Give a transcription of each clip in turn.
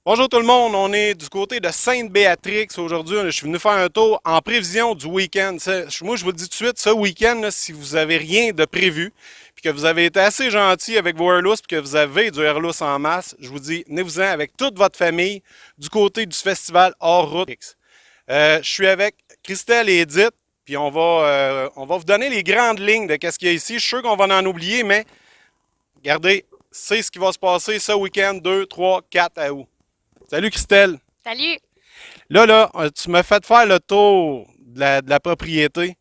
Bonjour tout le monde, on est du côté de Sainte-Béatrix aujourd'hui. Je suis venu faire un tour en prévision du week-end. Moi, je vous le dis tout de suite, ce week-end, là, si vous avez rien de prévu, puis que vous avez été assez gentil avec vos airlus, puis que vous avez du airlus en masse, je vous dis, venez-vous-en avec toute votre famille du côté du festival hors route. Je suis avec Christelle et Edith, puis on va vous donner les grandes lignes de ce qu'il y a ici. Je suis sûr qu'on va en oublier, mais regardez, c'est ce qui va se passer ce week-end 2, 3, 4 août. Salut Christelle. Salut! Là, tu m'as fait faire le tour de la propriété,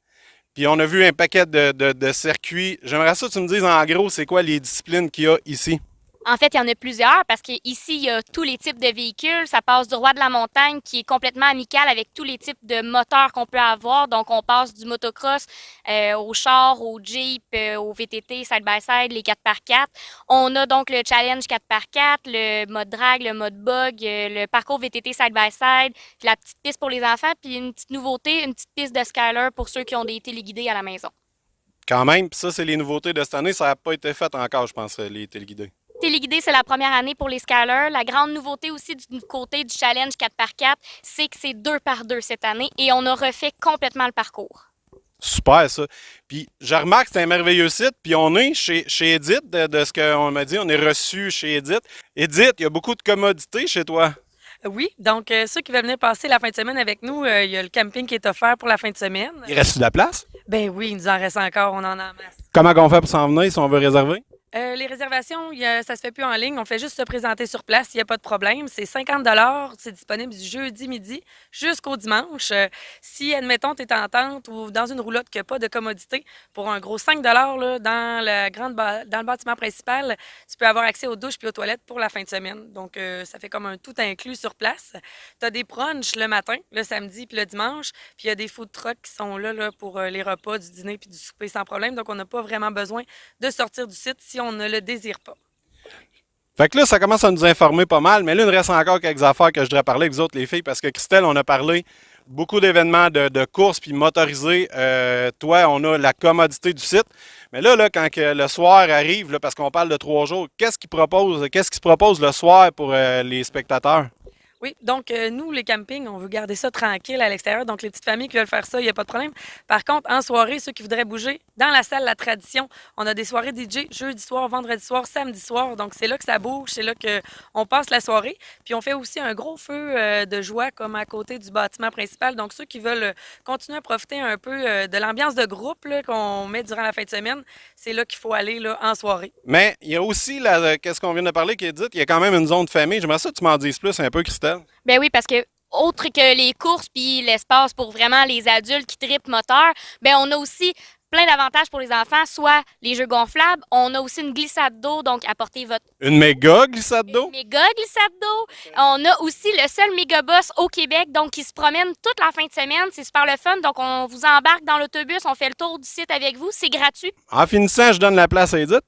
puis on a vu un paquet de circuits. J'aimerais ça que tu me dises en gros, c'est quoi les disciplines qu'il y a ici. En fait, il y en a plusieurs parce qu'ici, il y a tous les types de véhicules. Ça passe du roi de la montagne qui est complètement amical avec tous les types de moteurs qu'on peut avoir. Donc, on passe du motocross au char, au Jeep, au VTT, side-by-side, les 4x4. On a donc le challenge 4x4, le mode drag, le mode bug, le parcours VTT side-by-side, puis la petite piste pour les enfants, puis une petite nouveauté, une petite piste de Skyler pour ceux qui ont des téléguidés à la maison. Quand même, puis ça, c'est les nouveautés de cette année. Ça n'a pas été fait encore, je pense, les téléguidés. Téléguidé, c'est la première année pour les scalers. La grande nouveauté aussi du côté du challenge 4x4, c'est que c'est 2x2 cette année et on a refait complètement le parcours. Super, ça. Puis, je remarque que c'est un merveilleux site. Puis, on est chez Edith, de ce qu'on m'a dit. On est reçu chez Edith. Edith, il y a beaucoup de commodités chez toi. Oui, donc ceux qui veulent venir passer la fin de semaine avec nous, il y a le camping qui est offert pour la fin de semaine. Il reste de la place? Ben oui, il nous en reste encore, on en a en masse. Comment on fait pour s'en venir si on veut réserver? Les réservations, ça se fait plus en ligne. On fait juste se présenter sur place, il n'y a pas de problème. C'est 50. C'est disponible du jeudi midi jusqu'au dimanche. Si, admettons, tu es en tente ou dans une roulotte qui n'a pas de commodité, pour un gros 5 là, dans le bâtiment principal, tu peux avoir accès aux douches puis aux toilettes pour la fin de semaine. Donc, ça fait comme un tout inclus sur place. Tu as des brunchs le matin, le samedi puis le dimanche. Puis il y a des food trucks qui sont là pour les repas, du dîner puis du souper sans problème. Donc, on n'a pas vraiment besoin de sortir du site si on ne le désire pas. Fait que là, ça commence à nous informer pas mal, mais là, il nous reste encore quelques affaires que je voudrais parler avec vous autres, les filles, parce que Christelle, on a parlé beaucoup d'événements de courses puis motorisés. Toi, on a la commodité du site. Mais là, quand que le soir arrive, là, parce qu'on parle de 3 jours, qu'est-ce qui se propose le soir pour les spectateurs? Oui, donc nous, les campings, on veut garder ça tranquille à l'extérieur. Donc, les petites familles qui veulent faire ça, il n'y a pas de problème. Par contre, en soirée, ceux qui voudraient bouger, dans la salle La Tradition, on a des soirées DJ jeudi soir, vendredi soir, samedi soir. Donc, c'est là que ça bouge, c'est là qu'on passe la soirée. Puis, on fait aussi un gros feu de joie comme à côté du bâtiment principal. Donc, ceux qui veulent continuer à profiter un peu de l'ambiance de groupe là, qu'on met durant la fin de semaine, c'est là qu'il faut aller là, en soirée. Mais il y a aussi, qu'est-ce qu'on vient de parler qui est dit, il y a quand même une zone de famille. J'aimerais ça que tu m'en dises plus un peu, Christelle. Ben oui, parce que autre que les courses puis l'espace pour vraiment les adultes qui tripent moteur, ben on a aussi plein d'avantages pour les enfants, soit les jeux gonflables, on a aussi une glissade d'eau, donc apportez votre Une méga glissade d'eau? méga glissade d'eau. On a aussi le seul méga bus au Québec, donc qui se promène toute la fin de semaine. C'est super le fun. Donc, on vous embarque dans l'autobus, on fait le tour du site avec vous. C'est gratuit. En finissant, je donne la place à Edith.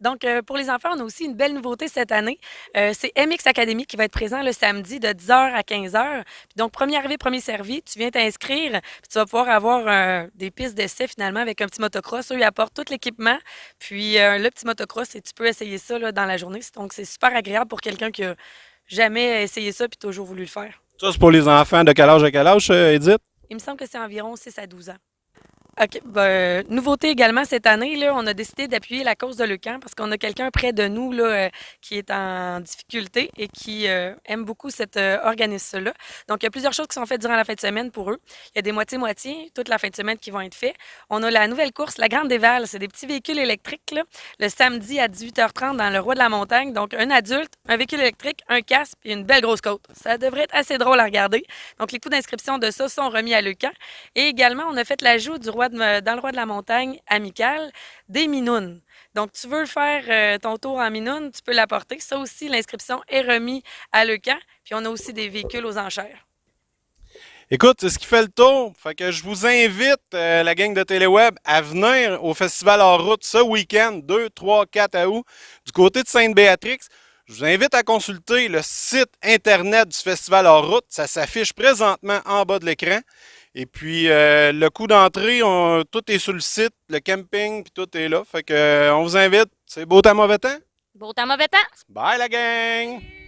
Donc, pour les enfants, on a aussi une belle nouveauté cette année. C'est MX Academy qui va être présent le samedi de 10 heures à 15 heures. Puis donc, premier arrivé, premier servi, tu viens t'inscrire, puis tu vas pouvoir avoir des pistes d'essai finalement avec un petit motocross. Eux, ils apportent tout l'équipement, puis le petit motocross, et tu peux essayer ça là, dans la journée. Donc, c'est super agréable pour quelqu'un qui a jamais essayé ça puis toujours voulu le faire. Ça, c'est pour les enfants de quel âge à quel âge, Edith? Il me semble que c'est environ 6 à 12 ans. OK. Nouveauté également cette année, là, on a décidé d'appuyer la cause de Leucan parce qu'on a quelqu'un près de nous là, qui est en difficulté et qui aime beaucoup cet organisme-là. Donc, il y a plusieurs choses qui sont faites durant la fin de semaine pour eux. Il y a des moitiés-moitiés toute la fin de semaine qui vont être faits. On a la nouvelle course, la Grande Déval. C'est des petits véhicules électriques là, le samedi à 18h30 dans le Roi de la Montagne. Donc, un adulte, un véhicule électrique, un casque et une belle grosse côte. Ça devrait être assez drôle à regarder. Donc, les coûts d'inscription de ça sont remis à Leucan. Et également, on a fait l'ajout dans le Roi de la Montagne amical des minounes. Donc, tu veux le faire ton tour en minoune, tu peux l'apporter. Ça aussi, l'inscription est remise à Leucan. Puis, on a aussi des véhicules aux enchères. Écoute, c'est ce qui fait le tour. Fait que je vous invite, la gang de Téléweb, à venir au Festival hors route ce week-end, 2, 3, 4 août, du côté de Sainte-Béatrix. Je vous invite à consulter le site internet du Festival hors route. Ça s'affiche présentement en bas de l'écran. Et puis, le coût d'entrée, tout est sur le site, le camping, puis tout est là. Fait que, on vous invite. C'est beau temps, mauvais temps. Beau temps, mauvais temps. Bye la gang!